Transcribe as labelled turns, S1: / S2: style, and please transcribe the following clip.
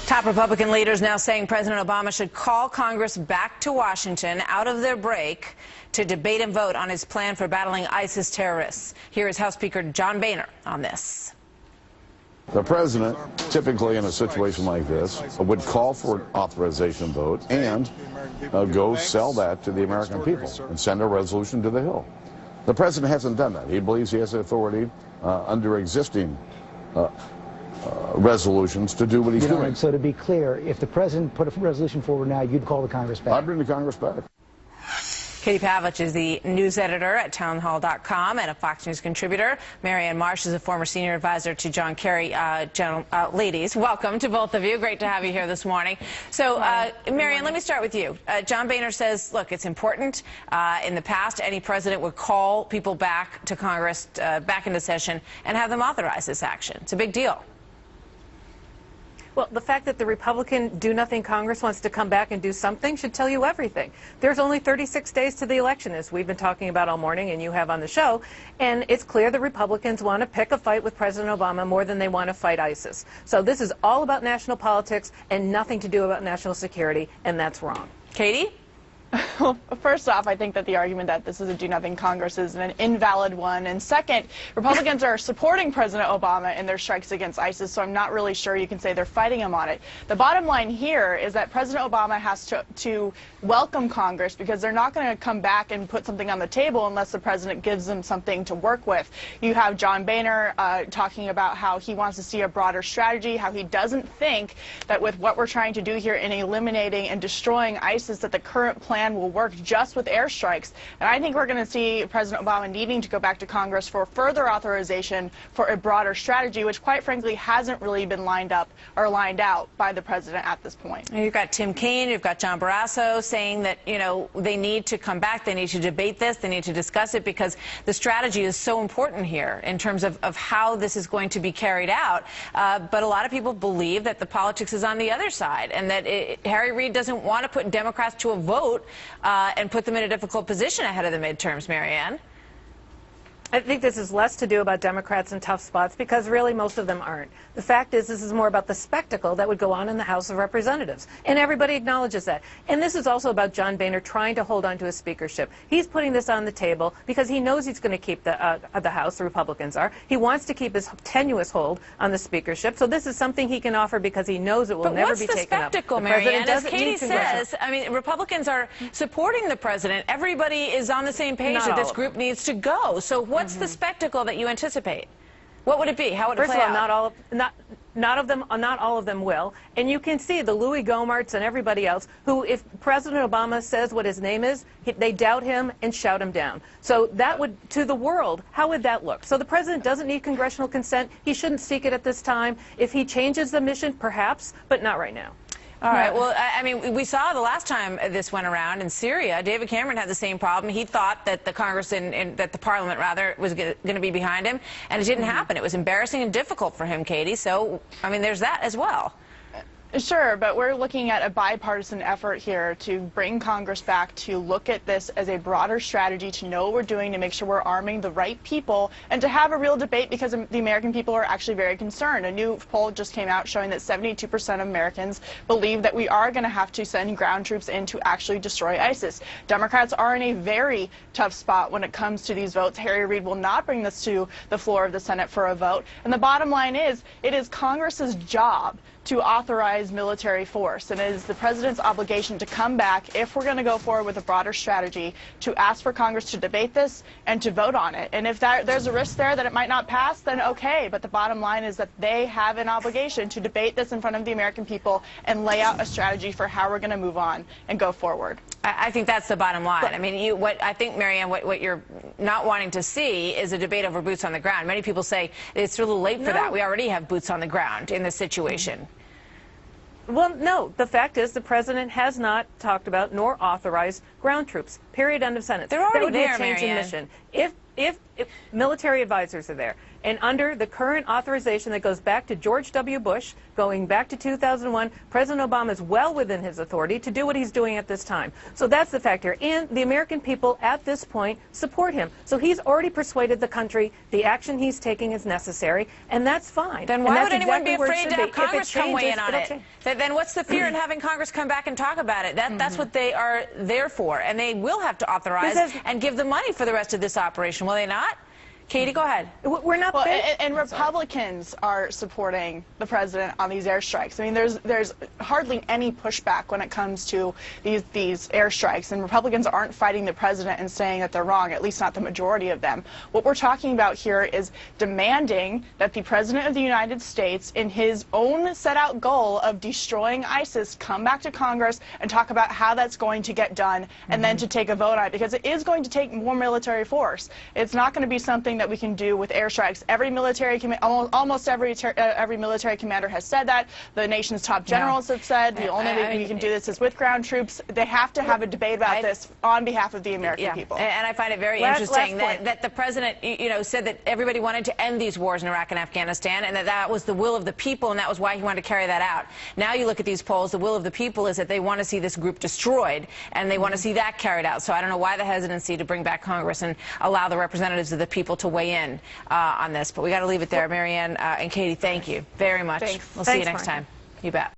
S1: Top Republican leaders now saying President Obama should call Congress back to Washington out of their break to debate and vote on his plan for battling ISIS terrorists. Here is House Speaker John Boehner on this.
S2: The president, typically in a situation like this, would call for an authorization vote and go sell that to the American people and send a resolution to the Hill. The president hasn't done that. He believes he has the authority under existing resolutions to do what he's doing.
S3: So to be clear, if the president put a resolution forward now, you'd call the Congress back?
S2: I'd bring the Congress back.
S1: Katie Pavlich is the news editor at townhall.com and a Fox News contributor. Marianne Marsh is a former senior advisor to John Kerry. Ladies, welcome to both of you. Great to have you here this morning. So, Marianne, let me start with you. John Boehner says, look, it's important. In the past, any president would call people back to Congress, back into session, and have them authorize this action. It's a big deal.
S4: Well, the fact that the Republican do-nothing Congress wants to come back and do something should tell you everything. There's only 36 days to the election, as we've been talking about all morning and you have on the show, and it's clear the Republicans want to pick a fight with President Obama more than they want to fight ISIS. So this is all about national politics and nothing to do about national security, and that's wrong.
S1: Katie?
S5: Well, first off, I think that the argument that this is a do-nothing Congress is an invalid one. And second, Republicans are supporting President Obama in their strikes against ISIS, so I'm not really sure you can say they're fighting him on it. The bottom line here is that President Obama has to welcome Congress because they're not going to come back and put something on the table unless the president gives them something to work with. You have John Boehner talking about how he wants to see a broader strategy, how he doesn't think that with what we're trying to do here in eliminating and destroying ISIS that the current plan will work just with airstrikes. And I think we're going to see President Obama needing to go back to Congress for further authorization for a broader strategy, which quite frankly hasn't really been lined up or lined out by the president at this point.
S1: And you've got Tim Kaine, you've got John Barrasso saying that, you know, they need to come back, they need to debate this, they need to discuss it because the strategy is so important here in terms of how this is going to be carried out. But a lot of people believe that the politics is on the other side and that Harry Reid doesn't want to put Democrats to a vote and put them in a difficult position ahead of the midterms, Marianne.
S4: I think this is less to do about Democrats in tough spots because really most of them aren't. The fact is this is more about the spectacle that would go on in the House of Representatives. And everybody acknowledges that. And this is also about John Boehner trying to hold on to his speakership. He's putting this on the table because he knows he's going to keep the House, the Republicans are. He wants to keep his tenuous hold on the speakership. So this is something he can offer because he knows it will never be taken up.
S1: But what's the spectacle, Marianne? As Katie says, I mean, Republicans are supporting the president. Everybody is on the same page that this group needs to go. So what's the spectacle that you anticipate? What would it be? How would it play out?
S4: First of all, not all of them will. And you can see the Louis Gohmarts and everybody else who, if President Obama says what his name is, they doubt him and shout him down. So that would, to the world, how would that look? So the president doesn't need congressional consent. He shouldn't seek it at this time. If he changes the mission, perhaps, but not right now.
S1: All right. Well, I mean, we saw the last time this went around in Syria, David Cameron had the same problem. He thought that the Congress that the Parliament, rather, was going to be behind him, and it didn't happen. It was embarrassing and difficult for him, Katie. So, I mean, there's that as well.
S5: Sure, but we're looking at a bipartisan effort here to bring Congress back to look at this as a broader strategy, to know what we're doing, to make sure we're arming the right people, and to have a real debate because the American people are actually very concerned. A new poll just came out showing that 72% of Americans believe that we are going to have to send ground troops in to actually destroy ISIS. Democrats are in a very tough spot when it comes to these votes. Harry Reid will not bring this to the floor of the Senate for a vote. And the bottom line is, it is Congress's job to authorize military force, and it is the president's obligation to come back, if we're going to go forward with a broader strategy, to ask for Congress to debate this and to vote on it. And if there's a risk there that it might not pass, then okay, but the bottom line is that they have an obligation to debate this in front of the American people and lay out a strategy for how we're going to move on and go forward.
S1: I think that's the bottom line. I mean, I think, Marianne, what you're not wanting to see is a debate over boots on the ground. Many people say it's a little late for that. We already have boots on the ground in this situation.
S4: Well, no. The fact is the president has not talked about nor authorized ground troops. Period. End of sentence.
S1: They're already there,
S4: That would be a change in mission. If military advisors are there. And under the current authorization that goes back to George W. Bush, going back to 2001, President Obama is well within his authority to do what he's doing at this time. So that's the fact here. And the American people at this point support him. So he's already persuaded the country the action he's taking is necessary, and that's fine.
S1: Then why would anyone be afraid to have Congress come weigh in on it? Then what's the fear in having Congress come back and talk about it? That's what they are there for, and they will have to authorize and give the money for the rest of this operation, will they not? Katie, go ahead.
S4: We're not
S5: and Republicans are supporting the president on these airstrikes. I mean, there's hardly any pushback when it comes to these airstrikes, and Republicans aren't fighting the president and saying that they're wrong, at least not the majority of them. What we're talking about here is demanding that the president of the United States, in his own set-out goal of destroying ISIS, come back to Congress and talk about how that's going to get done, and then to take a vote on it, because it is going to take more military force. It's not going to be something that we can do with airstrikes. Every military, almost every military commander has said that. The nation's top generals have said the only way we can do this is with ground troops. They have to have a debate about this on behalf of the American people.
S1: And I find it very interesting that the president, said that everybody wanted to end these wars in Iraq and Afghanistan, and that was the will of the people, and that was why he wanted to carry that out. Now you look at these polls, the will of the people is that they want to see this group destroyed, and they want to see that carried out. So I don't know why the hesitancy to bring back Congress and allow the representatives of the people to weigh in on this, but we got to leave it there. Marianne and Katie, thank you very much.
S4: Thanks.
S1: We'll see you next time. You bet.